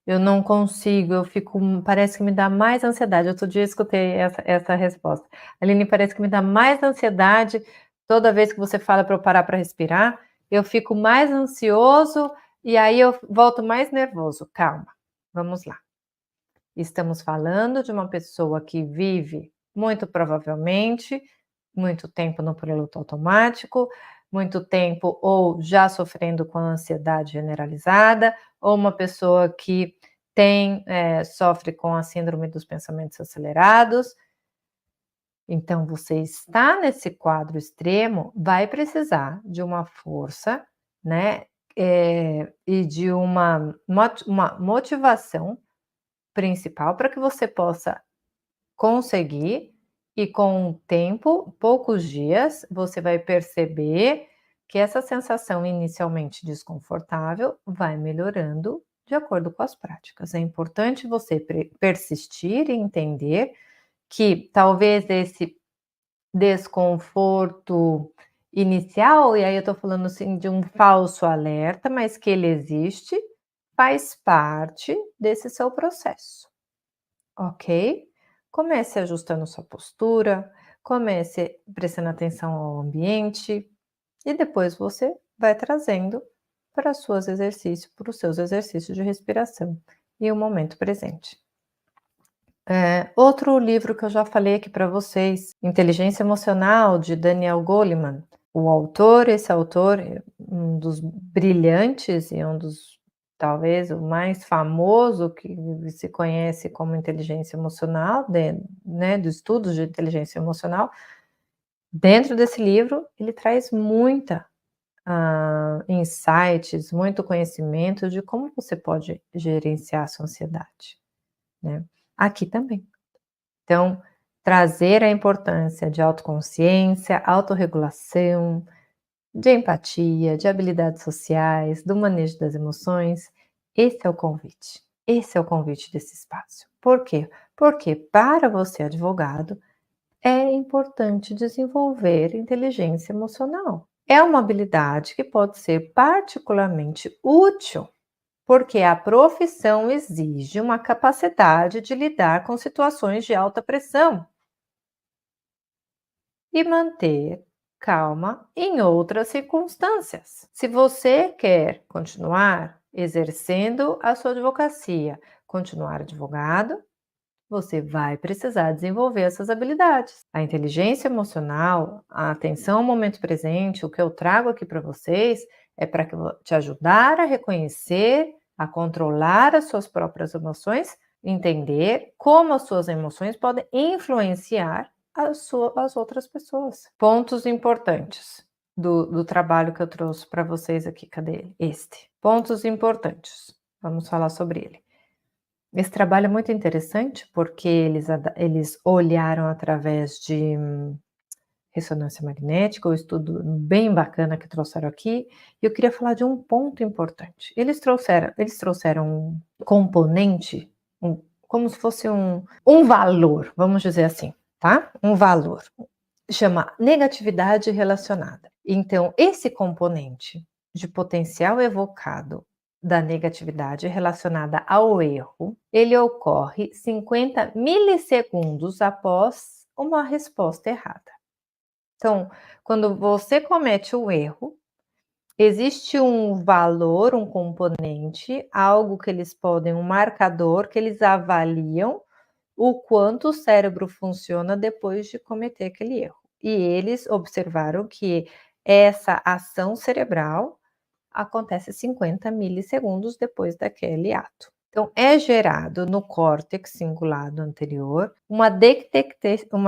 eu não consigo, eu fico parece que me dá mais ansiedade. Outro dia eu escutei essa resposta: "Aline, parece que me dá mais ansiedade toda vez que você fala para eu parar para respirar, eu fico mais ansioso e aí eu volto mais nervoso". Calma, vamos lá. Estamos falando de uma pessoa que vive, muito provavelmente, muito tempo no piloto automático, muito tempo ou já sofrendo com ansiedade generalizada, ou uma pessoa que sofre com a síndrome dos pensamentos acelerados. Então, você está nesse quadro extremo, vai precisar de uma força, né, e de uma motivação principal para que você possa conseguir, e com o tempo, poucos dias, você vai perceber que essa sensação inicialmente desconfortável vai melhorando de acordo com as práticas. É importante você persistir e entender que talvez esse desconforto inicial, e aí eu estou falando assim de um falso alerta, mas que ele existe, faz parte desse seu processo. Ok? Comece ajustando sua postura, comece prestando atenção ao ambiente e depois você vai trazendo para os seus exercícios de respiração e o momento presente. Outro livro que eu já falei aqui para vocês, Inteligência Emocional, de Daniel Goleman. Esse autor é um dos brilhantes e um dos, talvez, o mais famoso que se conhece como inteligência emocional, né, dos estudos de inteligência emocional. Dentro desse livro, ele traz muita insights, muito conhecimento de como você pode gerenciar a sua ansiedade, né? Aqui também. Então, trazer a importância de autoconsciência, autorregulação, de empatia, de habilidades sociais, do manejo das emoções, esse é o convite. Esse é o convite desse espaço. Por quê? Porque para você, advogado, é importante desenvolver inteligência emocional. É uma habilidade que pode ser particularmente útil porque a profissão exige uma capacidade de lidar com situações de alta pressão e manter calma em outras circunstâncias. Se você quer continuar exercendo a sua advocacia, continuar advogado, você vai precisar desenvolver essas habilidades. A inteligência emocional, a atenção ao momento presente, o que eu trago aqui para vocês é para te ajudar a reconhecer, a controlar as suas próprias emoções, entender como as suas emoções podem influenciar as outras pessoas. Pontos importantes do trabalho que eu trouxe para vocês aqui. Cadê ele? Pontos importantes. Vamos falar sobre ele. Esse trabalho é muito interessante, porque eles olharam através de ressonância magnética, um estudo bem bacana que trouxeram aqui, e eu queria falar de um ponto importante. Eles trouxeram um componente, como se fosse um valor, vamos dizer assim, tá? Um valor, chama negatividade relacionada. Então, esse componente de potencial evocado da negatividade relacionada ao erro, ele ocorre 50 milissegundos após uma resposta errada. Então, quando você comete o erro, existe um valor, um componente, algo que eles podem, um marcador que eles avaliam o quanto o cérebro funciona depois de cometer aquele erro. E eles observaram que essa ação cerebral acontece 50 milissegundos depois daquele ato. Então, é gerado no córtex cingulado anterior uma detecção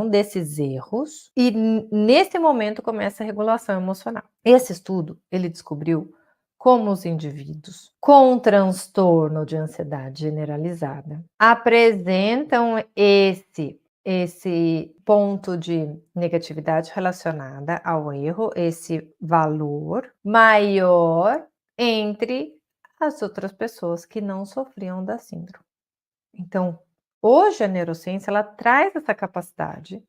desses erros e nesse momento começa a regulação emocional. Esse estudo, ele descobriu como os indivíduos com transtorno de ansiedade generalizada apresentam esse ponto de negatividade relacionada ao erro, esse valor maior entre as outras pessoas que não sofriam da síndrome. Então, hoje a neurociência ela traz essa capacidade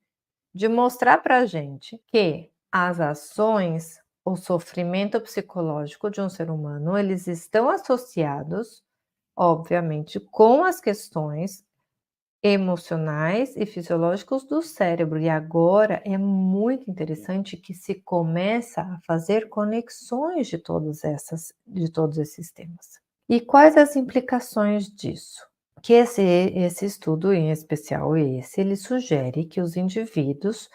de mostrar para a gente que as ações, o sofrimento psicológico de um ser humano, eles estão associados obviamente, com as questões emocionais e fisiológicos do cérebro. E agora é muito interessante que se começa a fazer conexões de todos esses temas. E quais as implicações disso? Que esse estudo, em especial esse, ele sugere que os indivíduos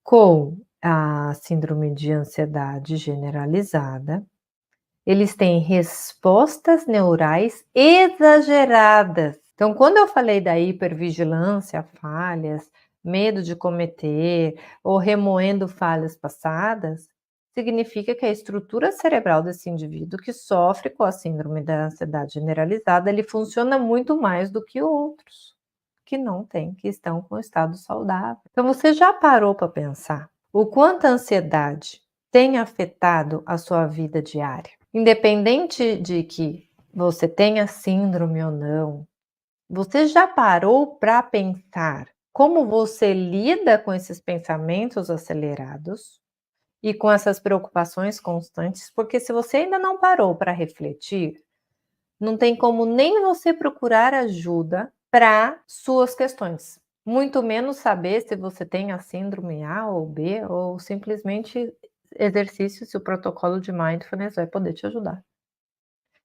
com a síndrome de ansiedade generalizada, eles têm respostas neurais exageradas. Então, quando eu falei da hipervigilância, falhas, medo de cometer ou remoendo falhas passadas, significa que a estrutura cerebral desse indivíduo que sofre com a síndrome da ansiedade generalizada, ele funciona muito mais do que outros que não têm, que estão com estado saudável. Então, você já parou para pensar o quanto a ansiedade tem afetado a sua vida diária? Independente de que você tenha síndrome ou não, você já parou para pensar como você lida com esses pensamentos acelerados e com essas preocupações constantes? Porque se você ainda não parou para refletir, não tem como nem você procurar ajuda para suas questões, muito menos saber se você tem a síndrome A ou B, ou simplesmente exercícios, se o protocolo de mindfulness vai poder te ajudar.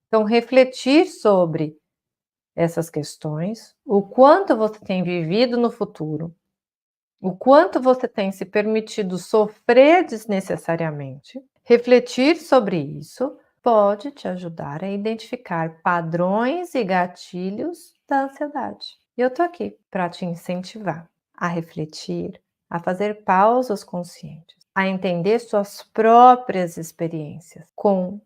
Então, refletir sobre essas questões, o quanto você tem vivido no futuro, o quanto você tem se permitido sofrer desnecessariamente, refletir sobre isso pode te ajudar a identificar padrões e gatilhos da ansiedade. E eu tô aqui para te incentivar a refletir, a fazer pausas conscientes, a entender suas próprias experiências com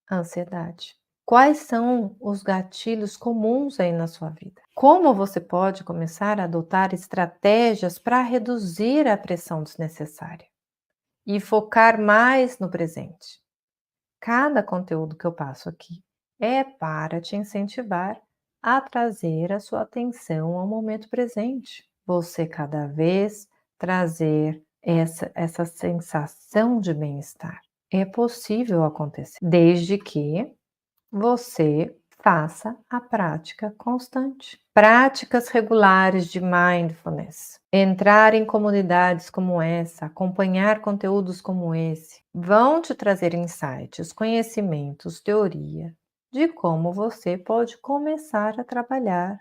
a ansiedade. Quais são os gatilhos comuns aí na sua vida? Como você pode começar a adotar estratégias para reduzir a pressão desnecessária e focar mais no presente? Cada conteúdo que eu passo aqui é para te incentivar a trazer a sua atenção ao momento presente. Você cada vez trazer essa sensação de bem-estar. É possível acontecer, desde que você faça a prática constante. Práticas regulares de mindfulness, entrar em comunidades como essa, acompanhar conteúdos como esse, vão te trazer insights, conhecimentos, teoria de como você pode começar a trabalhar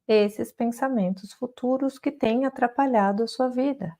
esses pensamentos futuros que têm atrapalhado a sua vida.